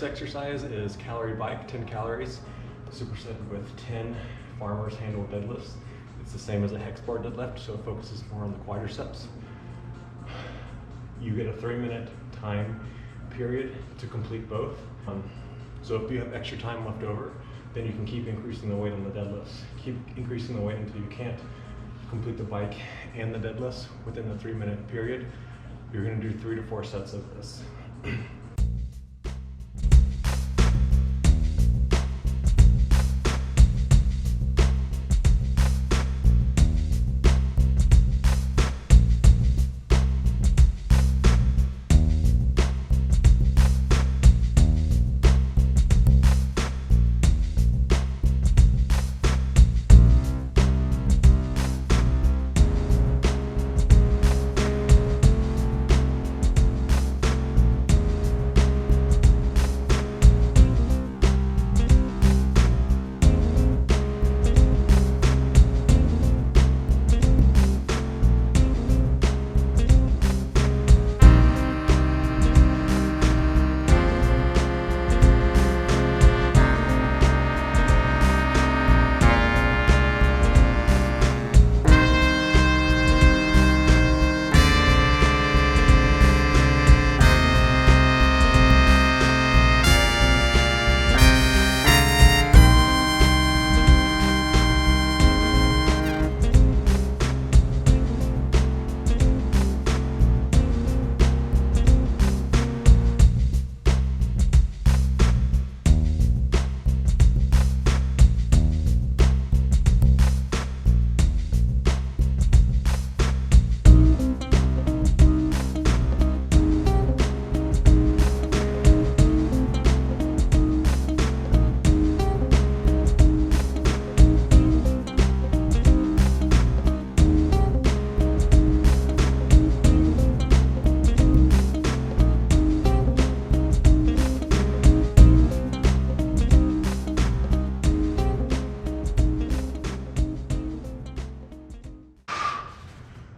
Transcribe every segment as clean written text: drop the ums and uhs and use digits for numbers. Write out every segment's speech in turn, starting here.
next exercise is calorie bike, 10 calories, supersetted with 10 farmer's handle deadlifts. It's the same as a hex bar deadlift, so it focuses more on the quadriceps. You get a 3-minute time period to complete both. So if you have extra time left over, then you can keep increasing the weight on the deadlifts. Keep increasing the weight until you can't complete the bike and the deadlifts within the 3-minute period. You're going to do 3 to 4 sets of this.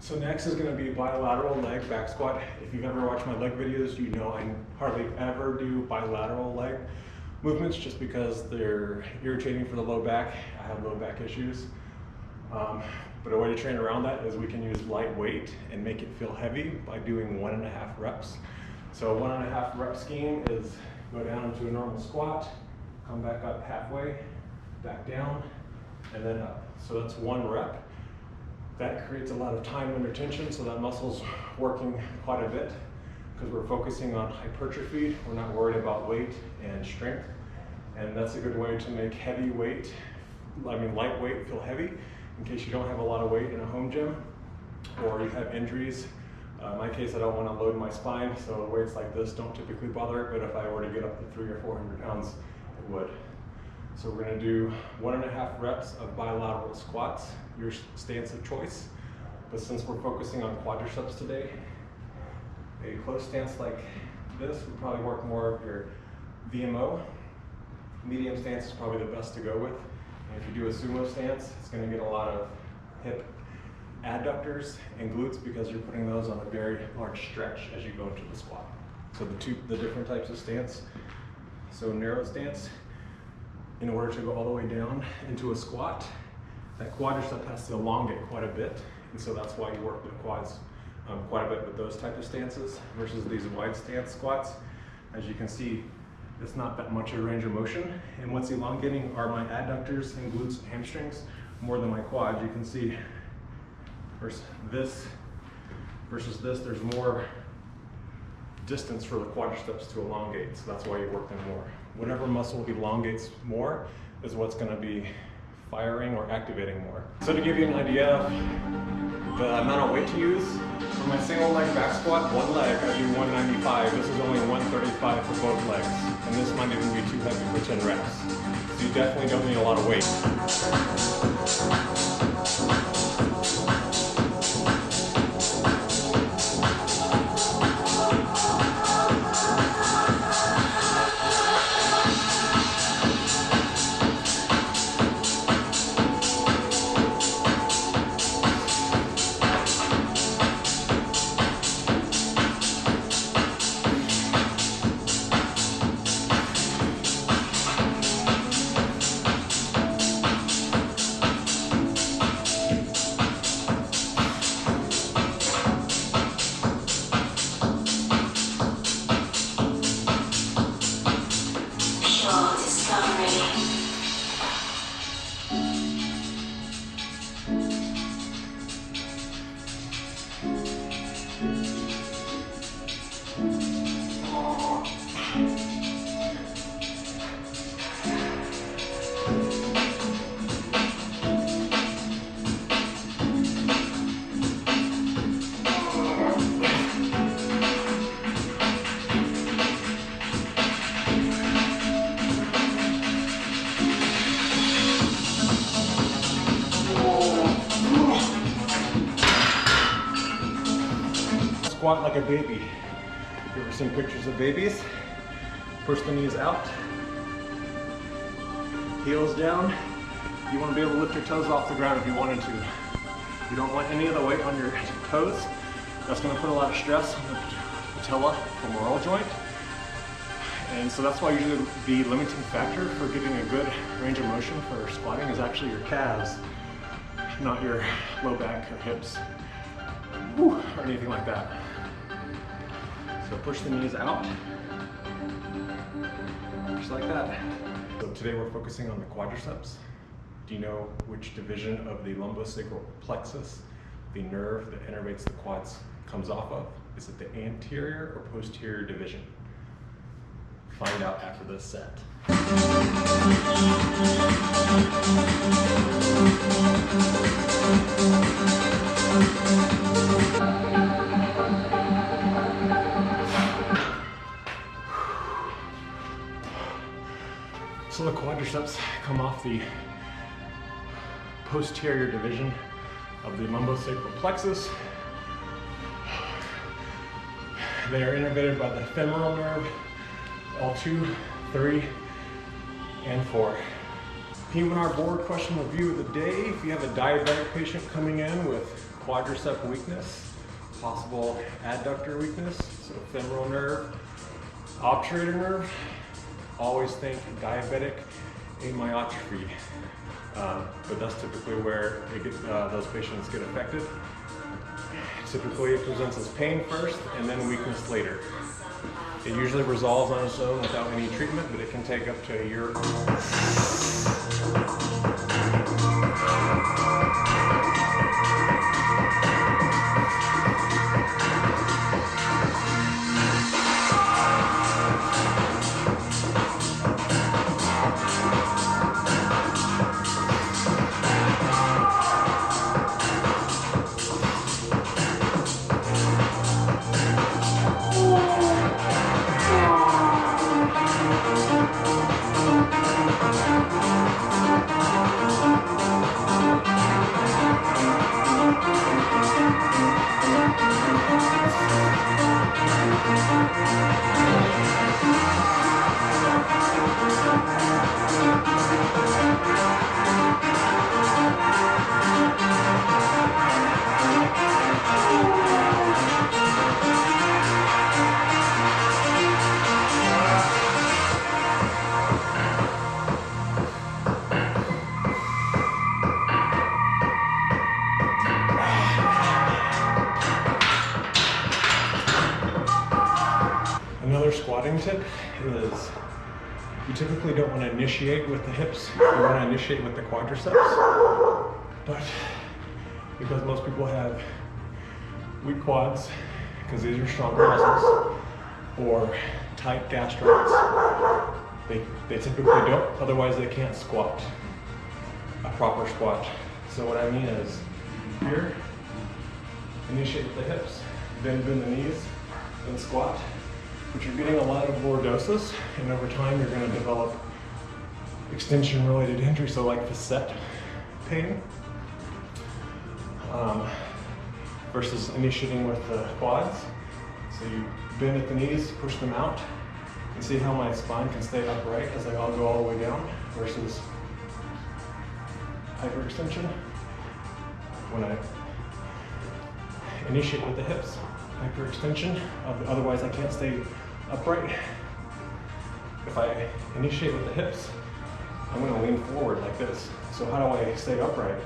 So next is going to be bilateral leg back squat. If you've ever watched my leg videos, you know I hardly ever do bilateral leg movements just because they're irritating for the low back. I have low back issues. But a way to train around that is we can use light weight and make it feel heavy by doing 1.5 reps. So 1.5 rep scheme is go down into a normal squat, come back up halfway, back down, and then up. So that's 1 rep. That creates a lot of time under tension, so that muscle's working quite a bit because we're focusing on hypertrophy. We're not worried about weight and strength. And that's a good way to make lightweight feel heavy in case you don't have a lot of weight in a home gym or you have injuries. In my case, I don't want to load my spine, so weights like this don't typically bother it, but if I were to get up to 300 or 400 pounds, it would. So we're going to do 1.5 reps of bilateral squats, your stance of choice. But since we're focusing on quadriceps today, a close stance like this would probably work more of your VMO. Medium stance is probably the best to go with. And if you do a sumo stance, it's going to get a lot of hip adductors and glutes because you're putting those on a very large stretch as you go into the squat. So the different types of stance. So narrow stance, in order to go all the way down into a squat, that quadricep has to elongate quite a bit, and so that's why you work the quads quite a bit with those type of stances versus these wide stance squats. As you can see, it's not that much of a range of motion, and what's elongating are my adductors and glutes and hamstrings more than my quads. You can see versus this, there's more distance for the quadriceps to elongate, so that's why you work them more. Whatever muscle elongates more is what's going to be firing or activating more. So to give you an idea of the amount of weight to use, for my single leg back squat, one leg, I do 195. This is only 135 for both legs, and this might even be too heavy for 10 reps. So you definitely don't need a lot of weight. squat like a baby. You ever seen pictures of babies? Push the knees out, heels down. You want to be able to lift your toes off the ground if you wanted to. You don't want any of the weight on your toes. That's going to put a lot of stress on the patella femoral joint. And so that's why usually the limiting factor for getting a good range of motion for squatting is actually your calves, not your low back or hips, or anything like that. So push the knees out, just like that. So today we're focusing on the quadriceps. Do you know which division of the lumbosacral plexus, the nerve that innervates the quads, comes off of? Is it the anterior or posterior division? Find out after this set. So the quadriceps come off the posterior division of the lumbosacral plexus. They are innervated by the femoral nerve, L2, 3, and 4. PM&R board question review of the day. If you have a diabetic patient coming in with quadricep weakness, possible adductor weakness, so femoral nerve, obturator nerve, always think diabetic amyotrophy. But that's typically where those patients get affected. Typically it presents as pain first and then weakness later. It usually resolves on its own without any treatment, but it can take up to a year. Another squatting tip is you typically don't want to initiate with the hips, you want to initiate with the quadriceps, but because most people have weak quads, because these are stronger muscles, or tight gastrocs, they typically don't, otherwise they can't squat, a proper squat. So what I mean is, here, initiate with the hips, then bend the knees, then squat. But you're getting a lot of lordosis, and over time you're going to develop extension-related injury, so like facet pain, versus initiating with the quads. So you bend at the knees, push them out, and see how my spine can stay upright as I all go all the way down, versus hyperextension when I initiate with the hips. Hyperextension, otherwise I can't stay upright. If I initiate with the hips, I'm going to lean forward like this. So how do I stay upright?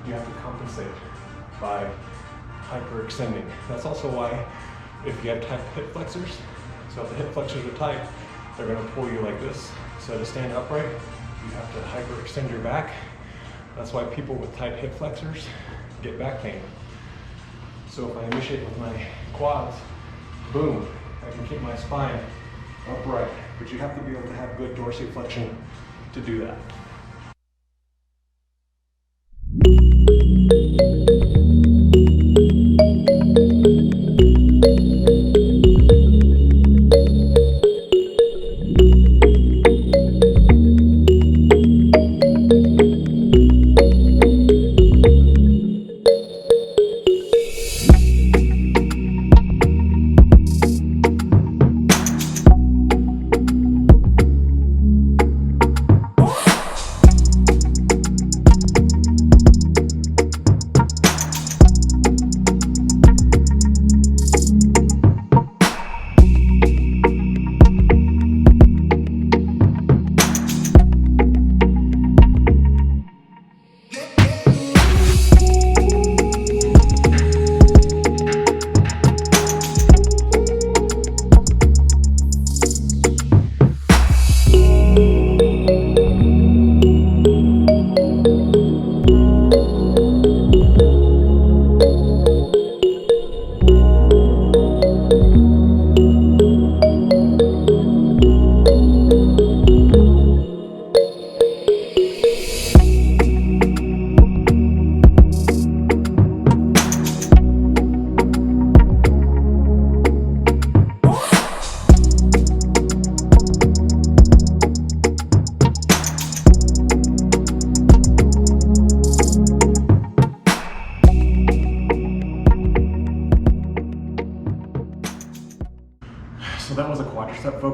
You have to compensate by hyperextending. That's also why if you have tight hip flexors, so if the hip flexors are tight, they're going to pull you like this. So to stand upright, you have to hyperextend your back. That's why people with tight hip flexors get back pain. So if I initiate with my quads, boom, I can keep my spine upright. But you have to be able to have good dorsiflexion to do that.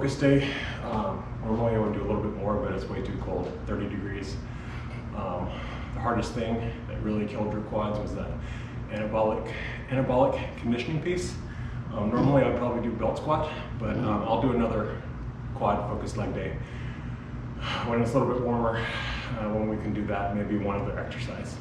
focus day, normally I would do a little bit more, but it's way too cold, 30 degrees. The hardest thing that really killed your quads was that anabolic conditioning piece. Normally I'd probably do belt squat, but I'll do another quad focused leg day when it's a little bit warmer, when we can do that, maybe one other exercise.